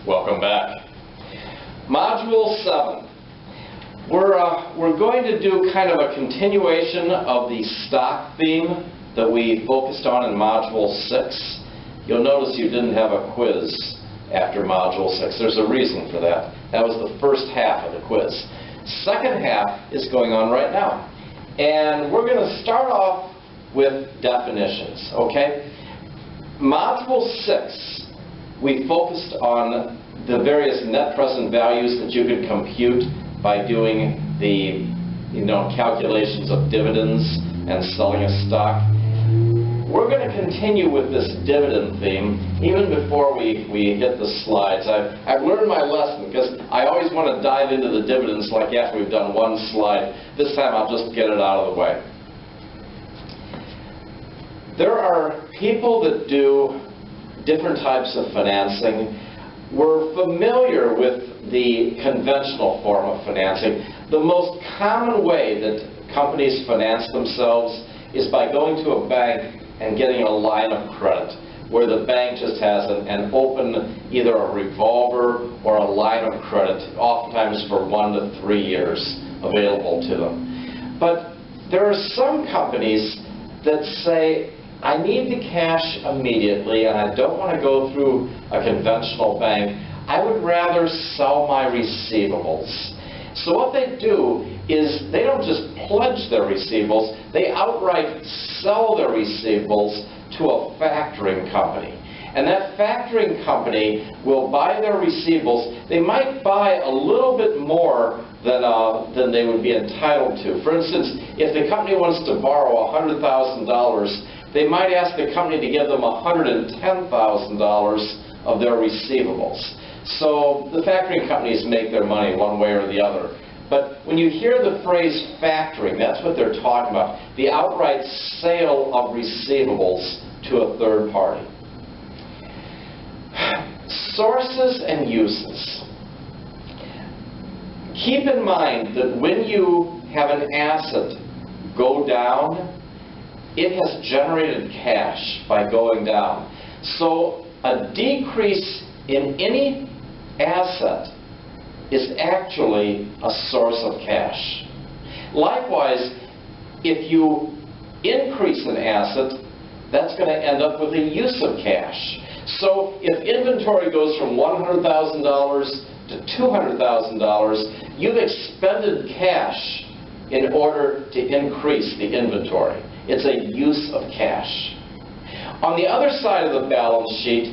Welcome back. Module 7. We're going to do kind of a continuation of the stock theme that we focused on in Module 6. You'll notice you didn't have a quiz after Module 6. There's a reason for that. That was the first half of the quiz. Second half is going on right now. And we're going to start off with definitions, okay? Module 6, we focused on the various net present values that you could compute by doing the calculations of dividends and selling a stock. We're going to continue with this dividend theme even before we hit the slides. I've learned my lesson because I always want to dive into the dividends like after we've done one slide. This time I'll just get it out of the way. There are people that do different types of financing. We're familiar with the conventional form of financing. The most common way that companies finance themselves is by going to a bank and getting a line of credit, where the bank just has an open, either a revolver or a line of credit, oftentimes for 1 to 3 years available to them. But there are some companies that say, I need the cash immediately and I don't want to go through a conventional bank. I would rather sell my receivables. So what they do is they don't just pledge their receivables, they outright sell their receivables to a factoring company. And that factoring company will buy their receivables. They might buy a little bit more than they would be entitled to. For instance, if the company wants to borrow $100,000, they might ask the company to give them $110,000 of their receivables. So the factoring companies make their money one way or the other. But when you hear the phrase factoring, that's what they're talking about, the outright sale of receivables to a third party. Sources and uses. Keep in mind that when you have an asset go down, it has generated cash by going down. So a decrease in any asset is actually a source of cash. Likewise, if you increase an asset, that's going to end up with a use of cash. So if inventory goes from $100,000 to $200,000, you've expended cash in order to increase the inventory. It's a use of cash. On the other side of the balance sheet,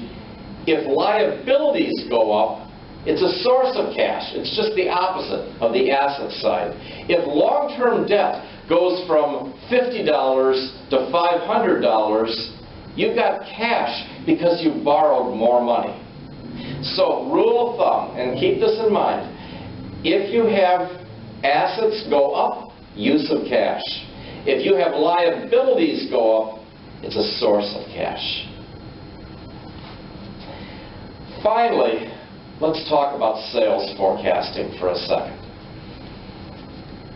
if liabilities go up, it's a source of cash. It's just the opposite of the asset side. If long-term debt goes from $50 to $500, you've got cash because you borrowed more money. So, rule of thumb, and keep this in mind, if you have assets go up, use of cash. If you have liabilities go up, it's a source of cash. Finally, let's talk about sales forecasting for a second.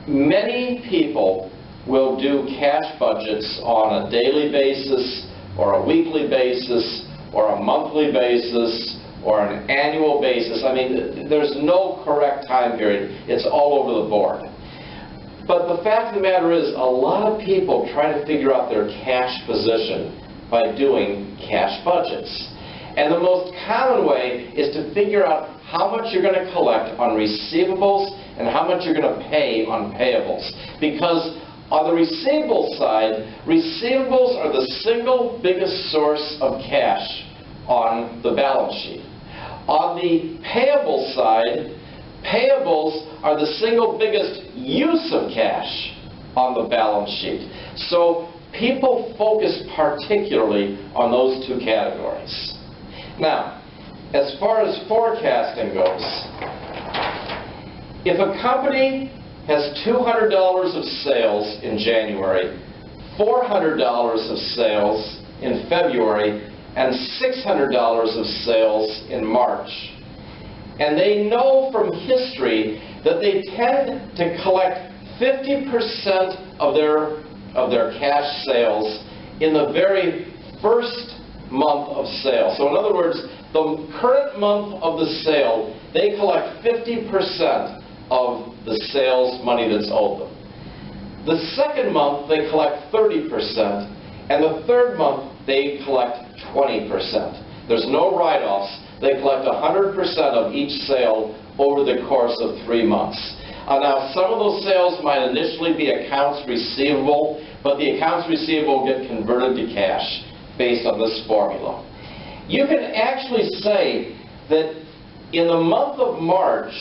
Many people will do cash budgets on a daily basis, or a weekly basis, or a monthly basis, or an annual basis. I mean, there's no correct time period. It's all over the board. But the fact of the matter is, a lot of people try to figure out their cash position by doing cash budgets. And the most common way is to figure out how much you're going to collect on receivables and how much you're going to pay on payables. Because on the receivable side, receivables are the single biggest source of cash on the balance sheet. On the payable side, payables are the single biggest use of cash on the balance sheet. So people focus particularly on those two categories. Now, as far as forecasting goes, if a company has $200 of sales in January, $400 of sales in February, and $600 of sales in March, and they know from history that they tend to collect 50% of their cash sales in the very first month of sales. So in other words, The current month of the sale, they collect 50% of the sales money that's owed them. The second month, they collect 30%, and the third month, they collect 20%. There's no write-offs. They collect 100% of each sale over the course of 3 months. Now, some of those sales might initially be accounts receivable, but the accounts receivable get converted to cash based on this formula. You can actually say that in the month of March,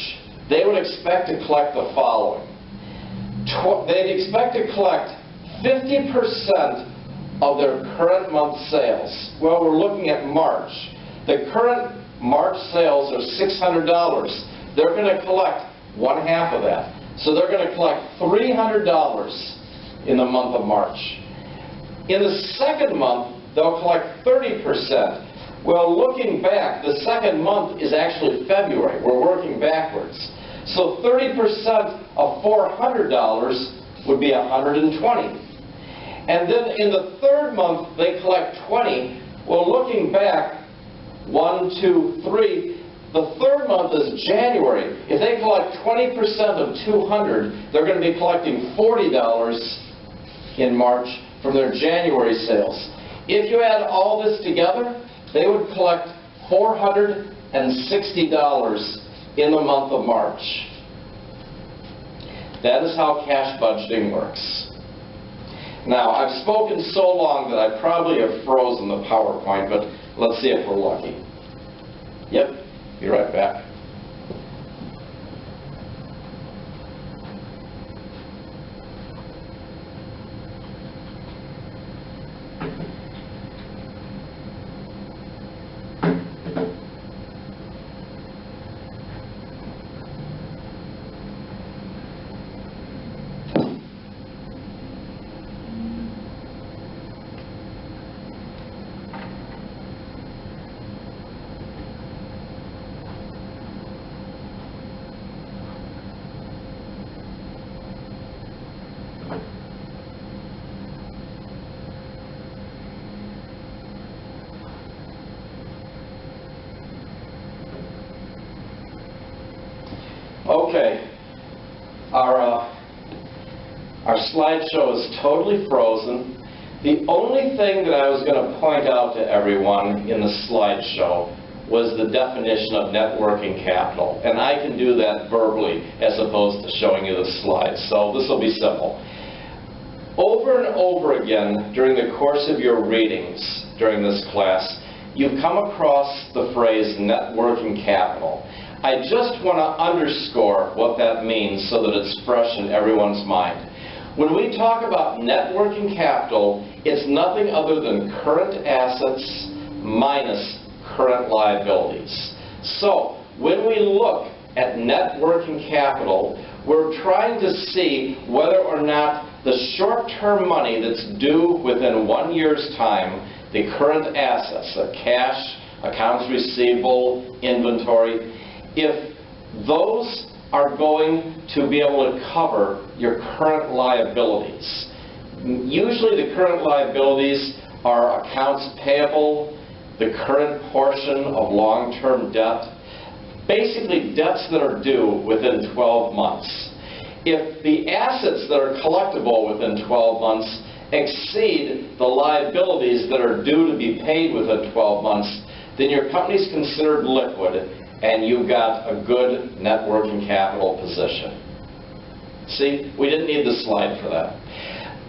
they would expect to collect the following. They'd expect to collect 50% of their current month sales. Well, we're looking at March. The current March sales are $600. They're going to collect one half of that. So they're going to collect $300 in the month of March. In the second month, they'll collect 30%. Well, looking back, the second month is actually February. We're working backwards. So 30% of $400 would be $120. And then in the third month, they collect 20. Well, looking back, 1, 2, 3, the third month is January. If they collect 20% of $200, they're going to be collecting $40 in March from their January sales. If you add all this together, they would collect $460 in the month of March. That is how cash budgeting works. Now, I've spoken so long that I probably have frozen the PowerPoint, but let's see if we're lucky. Yep, be right back. Okay, our slideshow is totally frozen. The only thing that I was going to point out to everyone in the slideshow was the definition of net working capital. And I can do that verbally as opposed to showing you the slides. So this will be simple. Over and over again during the course of your readings during this class, you've come across the phrase net working capital. I just want to underscore what that means so that it's fresh in everyone's mind. When we talk about net working capital, it's nothing other than current assets minus current liabilities. So when we look at net working capital, we're trying to see whether or not the short-term money that's due within 1 year's time, the current assets, the cash, accounts receivable, inventory, if those are going to be able to cover your current liabilities. Usually the current liabilities are accounts payable, the current portion of long-term debt, basically debts that are due within 12 months. If the assets that are collectible within 12 months exceed the liabilities that are due to be paid within 12 months, then your company's considered liquid and you've got a good net working capital position. See, we didn't need the slide for that.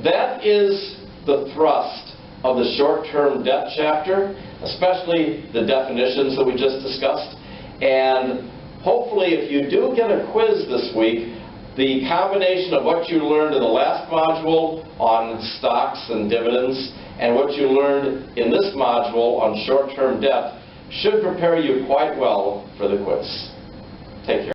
That is the thrust of the short-term debt chapter, especially the definitions that we just discussed. And hopefully if you do get a quiz this week, the combination of what you learned in the last module on stocks and dividends and what you learned in this module on short-term debt should prepare you quite well for the quiz. Take care.